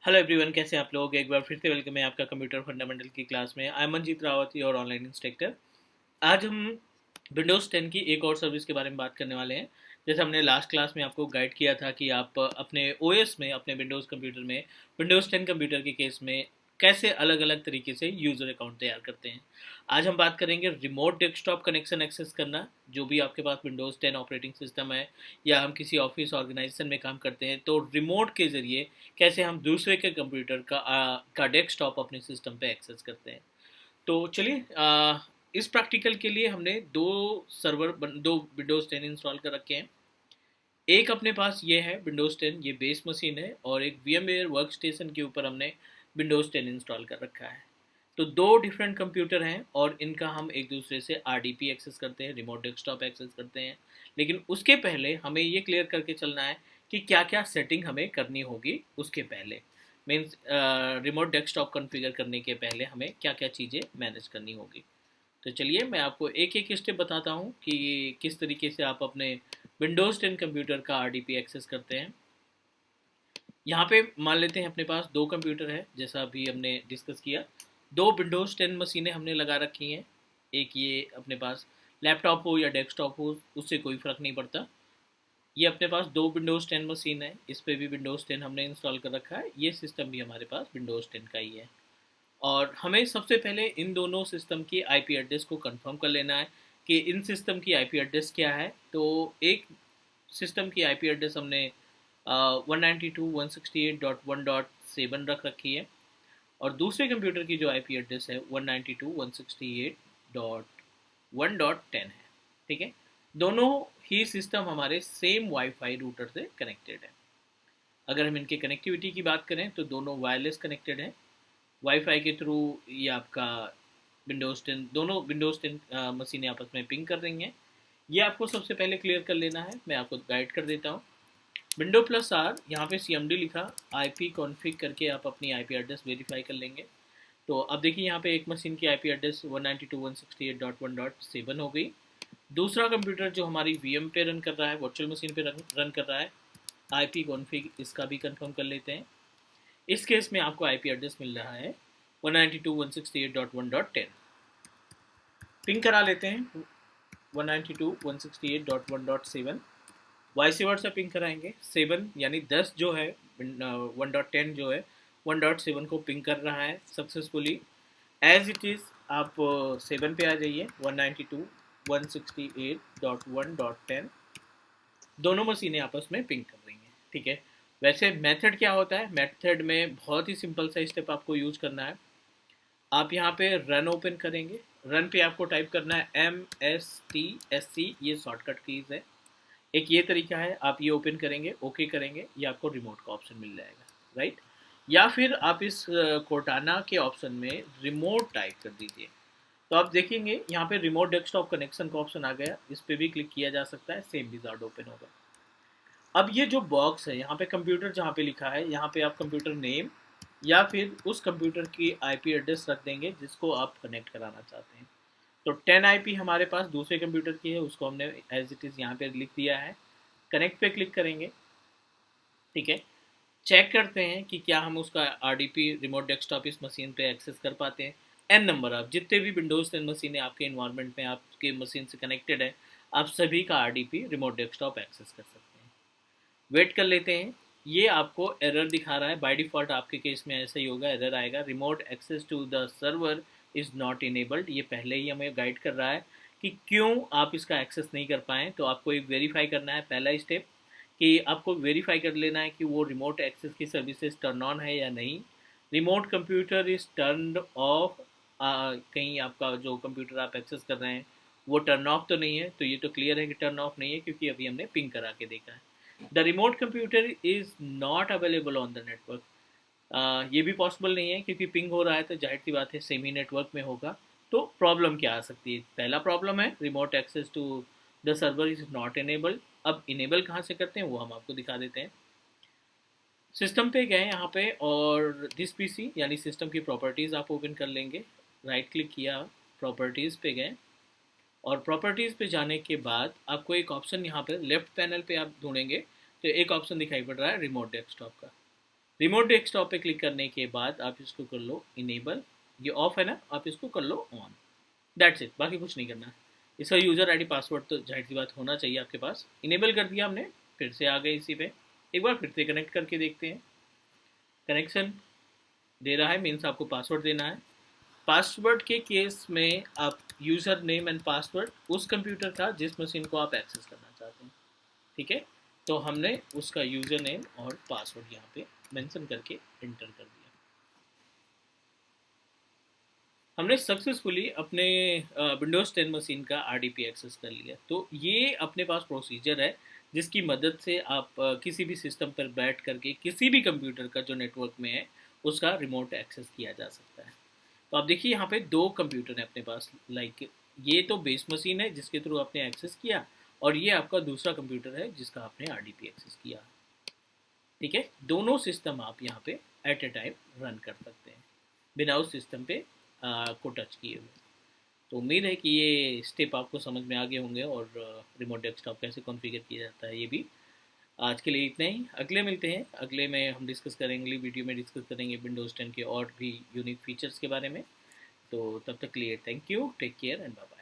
Hello everyone, कैसे हैं आप लोग। एक बार फिर से वेलकम है आपका कंप्यूटर फंडामेंटल की क्लास में। I am Manjeet Rawat, your online instructor. आज हम विंडोज़ 10 की एक और सर्विस के बारे में बात करने वाले हैं। जैसे हमने लास्ट क्लास में आपको गाइड किया था कि आप अपने ओएस में, अपने विंडोज़ कंप्यूटर में, विंडोज़ 10 कंप्यूटर के केस में कैसे अलग अलग तरीके से यूज़र अकाउंट तैयार करते हैं। आज हम बात करेंगे रिमोट डेस्कटॉप कनेक्शन एक्सेस करना। जो भी आपके पास विंडोज़ 10 ऑपरेटिंग सिस्टम है या हम किसी ऑफिस ऑर्गेनाइजेशन में काम करते हैं, तो रिमोट के ज़रिए कैसे हम दूसरे के कंप्यूटर का डेस्कटॉप अपने सिस्टम पे एक्सेस करते हैं। तो चलिए, इस प्रैक्टिकल के लिए हमने दो विंडोज़ 10 इंस्टॉल कर रखे हैं। एक अपने पास ये है विंडोज़ 10, ये बेस मशीन है, और एक VMware वर्क स्टेशन के ऊपर हमने विंडोज़ 10 इंस्टॉल कर रखा है। तो दो डिफरेंट कंप्यूटर हैं और इनका हम एक दूसरे से RDP एक्सेस करते हैं, रिमोट डेस्कटॉप एक्सेस करते हैं। लेकिन उसके पहले हमें ये क्लियर करके चलना है कि क्या क्या सेटिंग हमें करनी होगी। उसके पहले मीन्स रिमोट डेस्कटॉप कॉन्फ़िगर करने के पहले हमें क्या क्या चीज़ें मैनेज करनी होगी। तो चलिए मैं आपको एक एक स्टेप बताता हूँ कि किस तरीके से आप अपने विंडोज़ 10 कंप्यूटर का RDP एक्सेस करते हैं। यहाँ पे मान लेते हैं अपने पास दो कंप्यूटर है, जैसा अभी हमने डिस्कस किया। दो विंडोज़ 10 मशीनें हमने लगा रखी हैं। एक ये अपने पास लैपटॉप हो या डेस्कटॉप हो, उससे कोई फ़र्क नहीं पड़ता। ये अपने पास दो विंडोज़ 10 मशीन है, इस पर भी विंडोज़ 10 हमने इंस्टॉल कर रखा है। ये सिस्टम भी हमारे पास विंडोज़ 10 का ही है। और हमें सबसे पहले इन दोनों सिस्टम की आईपी एड्रेस को कंफर्म कर लेना है कि इन सिस्टम की आईपी एड्रेस क्या है। तो एक सिस्टम की आईपी एड्रेस हमने 192.168.1.7 रख रखी है, और दूसरे कंप्यूटर की जो आईपी एड्रेस है 192.168.1.10 है। ठीक है, दोनों ही सिस्टम हमारे सेम वाईफाई रूटर से कनेक्टेड है। अगर हम इनके कनेक्टिविटी की बात करें तो दोनों वायरलेस कनेक्टेड हैं वाईफाई के थ्रू। ये आपका विंडोज़ 10, दोनों विंडोज़ 10 मशीनें आपस में पिंग कर रही हैं। ये आपको सबसे पहले क्लियर कर लेना है, मैं आपको गाइड कर देता हूँ। विंडो प्लस आर, यहाँ पे CMD लिखा, IP कॉन्फ़िग करके आप अपनी IP एड्रेस वेरीफाई कर लेंगे। तो अब देखिए यहाँ पे एक मशीन की IP एड्रेस 192.168.1.7 हो गई। दूसरा कंप्यूटर जो हमारी VM पे रन कर रहा है, वर्चुअल मशीन पे रन कर रहा है, IP कॉन्फ़िग इसका भी कंफर्म कर लेते हैं। इस केस में आपको आईपी एड्रेस मिल रहा है 192.168.1.10। पिंग करा लेते हैं 192.168.1.7। वाइस वर्ड से पिंग कराएंगे 7, यानी 10 जो है 1.10 जो है 1.7 को पिंग कर रहा है सक्सेसफुली। एज इट इज़ आप 7 पे आ जाइए, 192.168.1.10। दोनों मशीनें आपस में पिंग कर रही हैं। ठीक है, वैसे मेथड क्या होता है, मेथड में बहुत ही सिंपल सा स्टेप आपको यूज़ करना है। आप यहाँ पे रन ओपन करेंगे, रन पे आपको टाइप करना है MSTSC, ये शॉर्टकट कीज़ है। एक ये तरीका है, आप ये ओपन करेंगे, ओके करेंगे, ये आपको रिमोट का ऑप्शन मिल जाएगा, राइट। या फिर आप इस कोर्टाना के ऑप्शन में रिमोट टाइप कर दीजिए, तो आप देखेंगे यहाँ पे रिमोट डेस्कटॉप कनेक्शन का ऑप्शन आ गया। इस पर भी क्लिक किया जा सकता है, सेम विजार्ड ओपन होगा। अब ये जो बॉक्स है यहाँ पे कंप्यूटर जहाँ पे लिखा है, यहाँ पे आप कंप्यूटर नेम या फिर उस कंप्यूटर की आईपी एड्रेस रख देंगे जिसको आप कनेक्ट कराना चाहते हैं। तो 10 आईपी हमारे पास दूसरे कंप्यूटर की है, उसको हमने एज इट इज़ यहाँ पे लिख दिया है। कनेक्ट पे क्लिक करेंगे। ठीक है, चेक करते हैं कि क्या हम उसका RDP रिमोट डेस्कटॉप इस मशीन पे एक्सेस कर पाते हैं। एन नंबर आप जितने भी विंडोज़ 10 मशीनें आपके इन्वायरमेंट में आपके मशीन से कनेक्टेड है, आप सभी का RDP रिमोट डेस्कटॉप एक्सेस कर सकते हैं। वेट कर लेते हैं। ये आपको एरर दिखा रहा है, बाय डिफ़ॉल्ट आपके केस में ऐसा ही होगा, एरर आएगा, remote access to the server is not enabled. ये पहले ही हमें गाइड कर रहा है कि क्यों आप इसका एक्सेस नहीं कर पाएँ। तो आपको एक वेरीफाई करना है, पहला स्टेप कि आपको वेरीफाई कर लेना है कि वो रिमोट एक्सेस की सर्विसेज टर्न ऑन है या नहीं। Remote computer is turn off, कहीं आपका जो कंप्यूटर आप एक्सेस कर रहे हैं वो टर्न ऑफ तो नहीं है। तो ये तो क्लियर है कि टर्न ऑफ नहीं है, क्योंकि अभी हमने पिंग करा के देखा है। The remote computer is not available on the network, ये भी पॉसिबल नहीं है क्योंकि पिंग हो रहा है, तो जाहिर सी बात है सेमी नेटवर्क में होगा। तो प्रॉब्लम क्या आ सकती है, पहला प्रॉब्लम है remote access to the server is not enabled. अब इनेबल कहाँ से करते हैं वो हम आपको दिखा देते हैं। सिस्टम पे गए यहाँ पे, और दिस पीसी यानी सिस्टम की प्रॉपर्टीज़ आप ओपन कर लेंगे। राइट क्लिक किया, प्रॉपर्टीज़ पे गए, और प्रॉपर्टीज़ पे जाने के बाद आपको एक ऑप्शन यहाँ पे लेफ्ट पैनल पे आप ढूंढेंगे तो एक ऑप्शन दिखाई पड़ रहा है रिमोट डेस्कटॉप का। रिमोट डेस्कटॉप पे क्लिक करने के बाद आप इसको कर लो इनेबल, ये ऑफ है ना, आप इसको कर लो ऑन। दैट्स इट, बाकी कुछ नहीं करना। इसका यूज़र आईडी पासवर्ड तो जाहिर सी बात होना चाहिए आपके पास। इनेबल कर दिया हमने, फिर से आ गए इसी पे। एक बार फिर से कनेक्ट करके देखते हैं। कनेक्शन दे रहा है, मीन्स आपको पासवर्ड देना है। पासवर्ड के केस में आप यूज़र नेम एंड पासवर्ड उस कंप्यूटर का जिस मशीन को आप एक्सेस करना चाहते हैं, ठीक है। तो हमने उसका यूज़र नेम और पासवर्ड यहाँ पे मेंशन करके एंटर कर दिया। हमने सक्सेसफुली अपने विंडोज़ 10 मशीन का RDP एक्सेस कर लिया। तो ये अपने पास प्रोसीजर है जिसकी मदद से आप किसी भी सिस्टम पर बैठ करके किसी भी कंप्यूटर का जो नेटवर्क में है उसका रिमोट एक्सेस किया जा सकता है। तो आप देखिए यहाँ पे दो कंप्यूटर है अपने पास, लाइक ये तो बेस मशीन है जिसके थ्रू आपने एक्सेस किया, और ये आपका दूसरा कंप्यूटर है जिसका आपने RDP एक्सेस किया, ठीक है। दोनों सिस्टम आप यहाँ पे एट ए टाइम रन कर सकते हैं बिना उस सिस्टम पे को टच किए हुए। तो उम्मीद है कि ये स्टेप आपको समझ में आ गए होंगे, और रिमोट डेस्कटॉप कैसे कॉन्फ़िगर किया जाता है ये भी। आज के लिए इतना ही, अगले मिलते हैं। अगले में हम डिस्कस करेंगे, अगली वीडियो में डिस्कस करेंगे विंडोज़ 10 के और भी यूनिक फीचर्स के बारे में। तो तब तक के लिए thank you, take care and bye bye.